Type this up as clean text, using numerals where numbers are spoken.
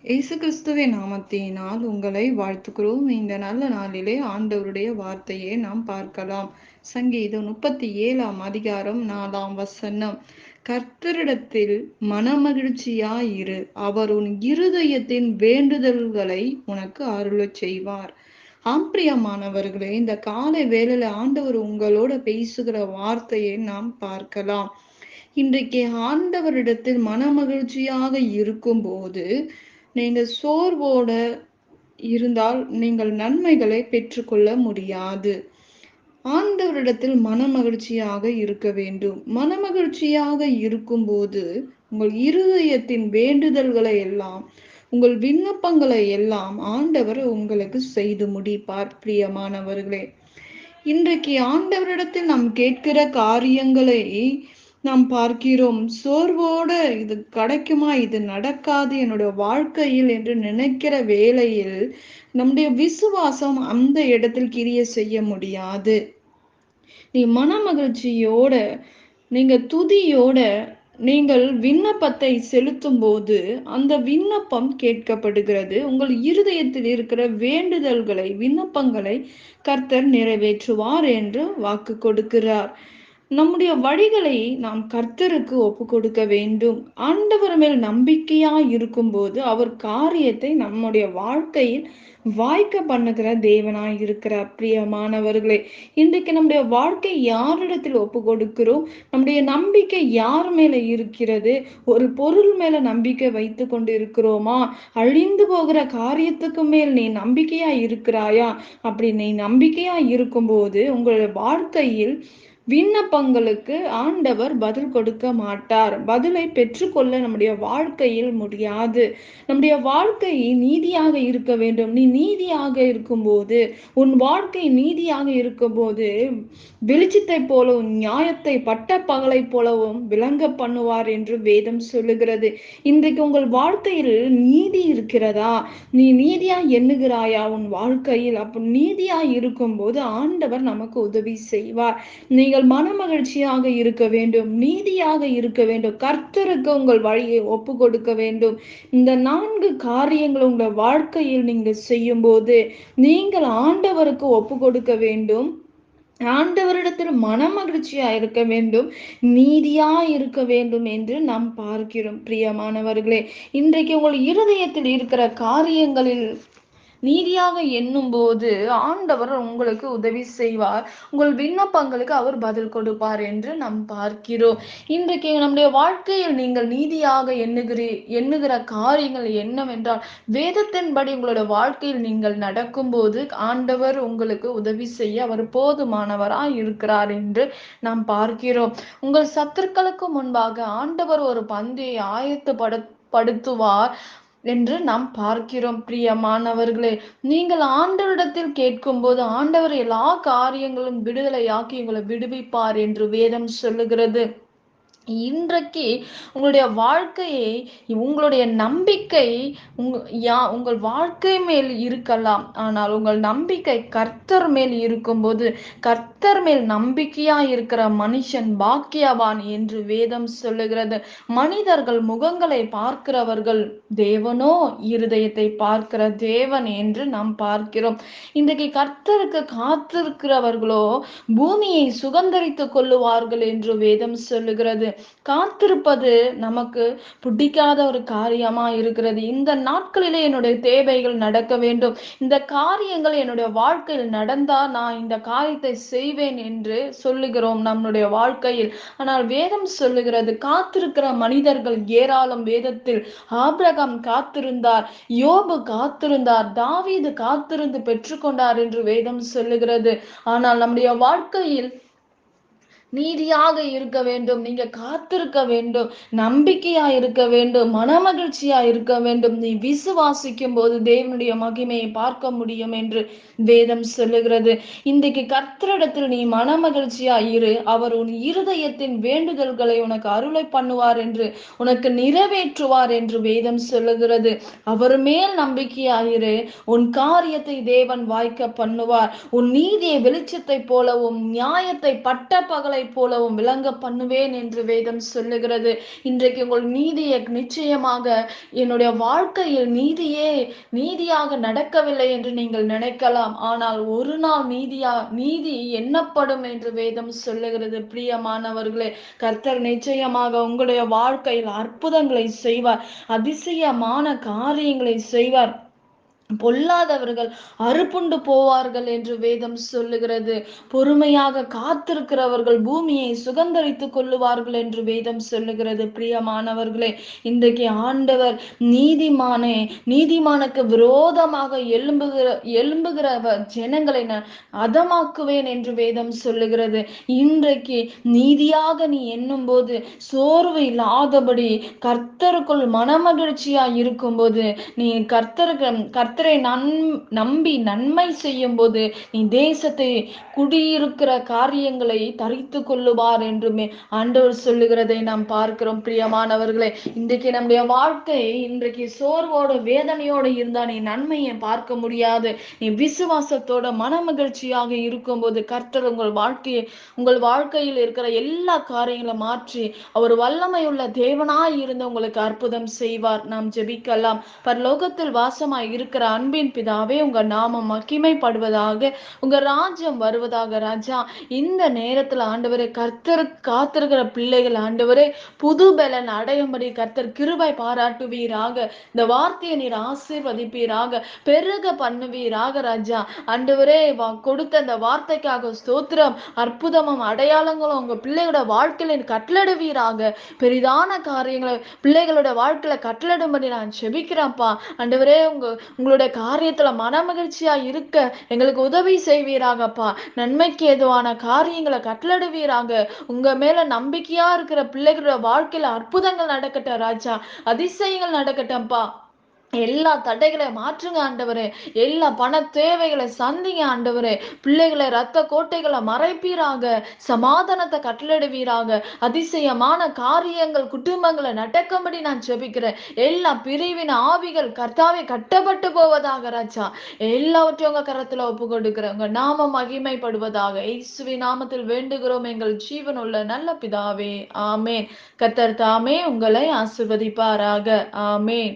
இயேசு கிறிஸ்துவின் நாமத்தினால் உங்களை வாழ்த்துக்கிறோம். இந்த நல்ல நாளிலே ஆண்டவருடைய வார்த்தையை நாம் பார்க்கலாம். சங்கீதம் 37ஆம் அதிகாரம் 4ஆம் வசனம். கர்த்தரிடத்தில் மனமகிழ்ச்சியாயிரு, அவர் உன் இருதயத்தின் வேண்டுதல்களை உனக்கு அருளச் செய்வார். பிரியமானவர்களே, இந்த காலை வேளையில ஆண்டவர் உங்களோட பேசுகிற வார்த்தையை நாம் பார்க்கலாம். இன்றைக்கு ஆண்டவரிடத்தில் மனமகிழ்ச்சியாக இருக்கும்போது நீங்கள் சோர்வோட இருந்தால் நீங்கள் நன்மைகளை பெற்றுக்கொள்ள முடியாது. ஆண்டவரிடத்தில் மனமகிழ்ச்சியாக இருக்க வேண்டும். மனமகிழ்ச்சியாக இருக்கும்போது உங்கள் இருதயத்தின் வேண்டுதல்களை எல்லாம், உங்கள் விண்ணப்பங்களை எல்லாம் ஆண்டவர் உங்களுக்கு செய்து முடிப்பார். பிரியமானவர்களே, இன்றைக்கு ஆண்டவரிடத்தில் நாம் கேட்கிற காரியங்களை நாம் பார்க்கிறோம். சோர்வோட இது கிடைக்குமா, இது நடக்காது என்னுடைய வாழ்க்கையில் என்று நினைக்கிற வேளையில் நம்முடைய விசுவாசம் அந்த இடத்தில் கிரியை செய்ய முடியாது. நீ மனமகிழ்ச்சியோட, நீங்க துதியோட நீங்கள் விண்ணப்பத்தை செலுத்தும் போது அந்த விண்ணப்பம் கேட்கப்படுகிறது. உங்கள் இருதயத்தில் இருக்கிற வேண்டுதல்களை, விண்ணப்பங்களை கர்த்தர் நிறைவேற்றுவார் என்று வாக்கு கொடுக்கிறார். நம்முடைய வழிகளை நாம் கர்த்தருக்கு ஒப்பு கொடுக்க வேண்டும். ஆண்டவர் மேல் நம்பிக்கையா இருக்கும்போது அவர் காரியத்தை நம்முடைய வாழ்க்கையில் வாய்க்க பண்ணுகிற தேவனாய் இருக்கிறார். பிரியமானவர்களே, இன்றைக்கு நம்முடைய வாழ்க்கை யாரிடத்தில் ஒப்பு கொடுக்கிறோம்? நம்முடைய நம்பிக்கை யார் மேல இருக்கிறது? ஒரு பொருள் மேல நம்பிக்கை வைத்து கொண்டு இருக்கிறோமா? அழிந்து போகிற காரியத்துக்கு மேல் நீ நம்பிக்கையா இருக்கிறாயா? அப்படி நீ நம்பிக்கையா இருக்கும்போது உங்களுடைய வாழ்க்கையில் விண்ணப்பங்களுக்கு ஆண்டவர் பதில் கொடுக்க மாட்டார். பதிலை பெற்றுக்கொள்ள நம்முடைய வாழ்க்கையில் முடியாது. நம்முடைய வாழ்க்கை நீதியாக இருக்க வேண்டும். நீ நீதியாக இருக்கும்போது, உன் வாழ்க்கை நீதியாக இருக்கும்போது வெளிச்சத்தை போலவும் நியாயத்தை பட்ட பகலை போலவும் விளங்க பண்ணுவார் என்று வேதம் சொல்லுகிறது. இன்றைக்கு உங்கள் வாழ்க்கையில் நீதி இருக்கிறதா? நீ நீதியா எண்ணுகிறாயா உன் வாழ்க்கையில்? அப்ப நீதியா இருக்கும்போது ஆண்டவர் நமக்கு உதவி செய்வார். நீங்கள் மனமகிழ்ச்சியாக இருக்க வேண்டும், நீதியாக இருக்க வேண்டும், கர்த்தருக்கு உங்கள் வழியை ஒப்பு கொடுக்க வேண்டும். இந்த 4 காரியங்கள் உங்கள் வாழ்க்கையில் நீங்கள் செய்யும் போது நீங்கள் ஆண்டவருக்கு ஒப்பு கொடுக்க வேண்டும். ஆண்டவரிடத்தில் மனமகிழ்ச்சியா இருக்க வேண்டும், நீதியா இருக்க வேண்டும் என்று நாம் பார்க்கிறோம். பிரியமானவர்களே, இன்றைக்கு உங்கள் இருதயத்தில் இருக்கிற காரியங்களில் நீதியாக எண்ணும் போது ஆண்டவர் உங்களுக்கு உதவி செய்வார். உங்கள் விண்ணப்பங்களுக்கு அவர் பதில் கொடுப்பார் என்று நாம் பார்க்கிறோம். இன்றைக்கு நம்முடைய வாழ்க்கையில் நீங்கள் நீதியாக எண்ணுகிற காரியங்கள் என்னவென்றால், வேதத்தின்படி உங்களுடைய வாழ்க்கையில் நீங்கள் நடக்கும்போது ஆண்டவர் உங்களுக்கு உதவி செய்ய அவர் போதுமானவராய் இருக்கிறார் என்று நாம் பார்க்கிறோம். உங்கள் சத்துருக்களுக்கு முன்பாக ஆண்டவர் ஒரு பந்தியை ஆயத்தப்படுத்துவார் என்று நாம் பார்க்கிறோம். பிரியமானவர்களே, நீங்கள் ஆண்டவரிடத்தில் கேட்கும் போது ஆண்டவர் எல்லா காரியங்களும் விடுதலையாக்கி உங்களை விடுவிப்பார் என்று வேதம் சொல்லுகிறது. இன்றைக்கு உங்களுடைய வாழ்க்கையை, உங்களுடைய நம்பிக்கை உங்கள் வாழ்க்கை மேல் இருக்கலாம், ஆனால் உங்கள் நம்பிக்கை கர்த்தர் மேல் இருக்கும்போது, கர்த்தர் மேல் நம்பிக்கையா இருக்கிற மனுஷன் பாக்கியவான் என்று வேதம் சொல்லுகிறது. மனிதர்கள் முகங்களை பார்க்கிறவர்கள், தேவனோ இருதயத்தை பார்க்கிற தேவன் என்று நாம் பார்க்கிறோம். இன்றைக்கு கர்த்தருக்கு காத்திருக்கிறவர்களோ பூமியை சுதந்தரித்துக் கொள்ளுவார்கள் என்று வேதம் சொல்லுகிறது. காத்திருப்பது நமக்கு பிடிக்காத ஒரு காரியமா இருக்கிறது. இந்த நாட்களிலே என்னுடைய தேவைகள் நடக்க வேண்டும், இந்த காரியங்கள் என்னுடைய வாழ்க்கையில் நடந்தா நான் இந்த காரியத்தை செய்வேன் என்று சொல்லுகிறோம் நம்முடைய வாழ்க்கையில். ஆனால் வேதம் சொல்லுகிறது, காத்திருக்கிற மனிதர்கள் ஏராளம். வேதத்தில் ஆபிரகாம் காத்திருந்தார், யோபு காத்திருந்தார், தாவீது காத்திருந்து பெற்றுக்கொண்டார் என்று வேதம் சொல்லுகிறது. ஆனால் நம்முடைய வாழ்க்கையில் நீதியாக இருக்க வேண்டும், நீங்க காத்திருக்க வேண்டும், நம்பிக்கையா இருக்க வேண்டும், மனமகிழ்ச்சியா இருக்க வேண்டும். நீ விசுவாசிக்கும் போது தேவனுடைய மகிமையை பார்க்க முடியும் என்று வேதம் சொல்லுகிறது. இன்றைக்கு கர்த்தரிடத்தில் நீ மனமகிழ்ச்சியா இரு, அவர் உன் இருதயத்தின் வேண்டுதல்களை உனக்கு அருளை பண்ணுவார் என்று, உனக்கு நிறைவேற்றுவார் என்று வேதம் சொல்லுகிறது. அவர் மேல் நம்பிக்கையாயிரு, உன் காரியத்தை தேவன் வாய்க்க பண்ணுவார். உன் நீதியை வெளிச்சத்தை போலவும் நியாயத்தை பட்ட பகலை போலவும் விளங்க பண்ணுவேன் என்று வேதம் சொல்லுகிறது. இன்றைக்கு உங்கள் நீதியை நிச்சயமாக என்னுடைய வாழ்க்கையில் நீதியாக நடக்கவில்லை என்று நீங்கள் நினைக்கலாம். ஆனால் ஒரு நாள் நீதி எண்ணப்படும் என்று வேதம் சொல்லுகிறது. பிரியமானவர்களே, கர்த்தர் நிச்சயமாக உங்களுடைய வாழ்க்கையில் அற்புதங்களை செய்வார், அதிசயமான காரியங்களை செய்வார். பொல்லாதவர்கள் அறுப்புண்டு போவார்கள் என்று வேதம் சொல்லுகிறது. பொறுமையாக காத்திருக்கிறவர்கள் பூமியை சுதந்தரித்துக் கொள்ளுவார்கள் என்று வேதம் சொல்லுகிறது. பிரியமானவர்களே, இன்றைக்கு ஆண்டவர் நீதிமானுக்கு விரோதமாக எழும்புகிற ஜனங்களை நான் அதமாக்குவேன் என்று வேதம் சொல்லுகிறது. இன்றைக்கு நீதியாக நீ எண்ணும் போது சோர்வு இல்லாதபடி கர்த்தருக்குள் மனமகிழ்ச்சியா இருக்கும்போது நீ கர்த்தரை நம்பி நன்மை செய்யும் போது நீ தேசத்தை குடியிருக்கிற காரியங்களை தரித்து கொள்ளுவார் என்றுமே ஆண்டவர் சொல்லுகிறதை நாம் பார்க்கிறோம். பிரியமானவர்களே, இன்றைக்கு நம்முடைய வாழ்க்கை இன்றைக்கு சோர்வோடு வேதனையோடு இருந்தா நீ நன்மையை பார்க்க முடியாது. நீ விசுவாசத்தோட மனமகிழ்ச்சியாக இருக்கும்போது கர்த்தர் உங்கள் வாழ்க்கையில் இருக்கிற எல்லா காரியங்களை மாற்றி அவர் வல்லமை உள்ள தேவனாய் இருந்து உங்களுக்கு அற்புதம் செய்வார். நாம் ஜெபிக்கலாம். பரலோகத்தில் வாசமாய் இருக்கிற அன்பின் பிதாவே, உங்க நாமம் மகிமைப்படுவதாக, உங்க ராஜ்யம் வருவதாக. ராஜா, இந்த நேரத்துல ஆண்டவரே கர்த்தருக்கு காத்திருக்கிற பிள்ளைகள் ஆண்டவரே புது பலன் அடையும்படி கர்த்தர் கிருபை பாராட்டுவீராக. இந்த வார்த்தையை நீர் ஆசீர்வதிப்பீராக, பெருக பண்ணுவீராக. ராஜா ஆண்டவரே, கொடுத்த இந்த வார்த்தைக்காக ஸ்தோத்திரம். அற்புதமும் அடையாளங்களும் உங்க பிள்ளைகளோட வாழ்க்கையில கட்டளடுவீராக. பெரிதான காரியங்களை பிள்ளைகளோட வாழ்க்கையில கட்டளடும்படி நான் செபிக்கிறேன்ப்பா. ஆண்டவரே, உங்களுடைய காரியத்துல மனமகிழ்ச்சியா இருக்க எங்களுக்கு உதவி செய்வீராகப்பா. நன்மைக்கு ஏதுவான காரியங்களை கட்டளடுவீராக. உங்க மேல நம்பிக்கையா இருக்கிற பிள்ளைகளோட வாழ்க்கையில அற்புதங்கள் நடக்கட்டும் ராஜா, அதிசயங்கள் நடக்கட்டும்ப்பா. எல்லா தடைகளை மாற்றுங்க ஆண்டவரே. எல்லா பண தேவைகளை சந்திங்க ஆண்டவரே. பிள்ளைகளை ரத்த கோட்டைகளை மறைப்பீராக. சமாதானத்தை கட்டளிடுவீராக. அதிசயமான காரியங்கள் குடும்பங்களை நடக்கும்படி நான் ஜெபிக்கிறேன். எல்லா பிரிவின் ஆவிகள் கர்த்தாவே கட்டப்பட்டு போவதாக ராஜா. எல்லாவற்றையும் உங்க கரத்துல ஒப்பு கொடுக்கிறேன். உங்க நாமம் மகிமைப்படுவதாக. இயேசுவின் நாமத்தில் வேண்டுகிறோம் எங்கள் ஜீவனுள்ள நல்ல பிதாவே, ஆமேன். கர்த்தர் தாமே உங்களை ஆசீர்வதிப்பாராக. ஆமேன்.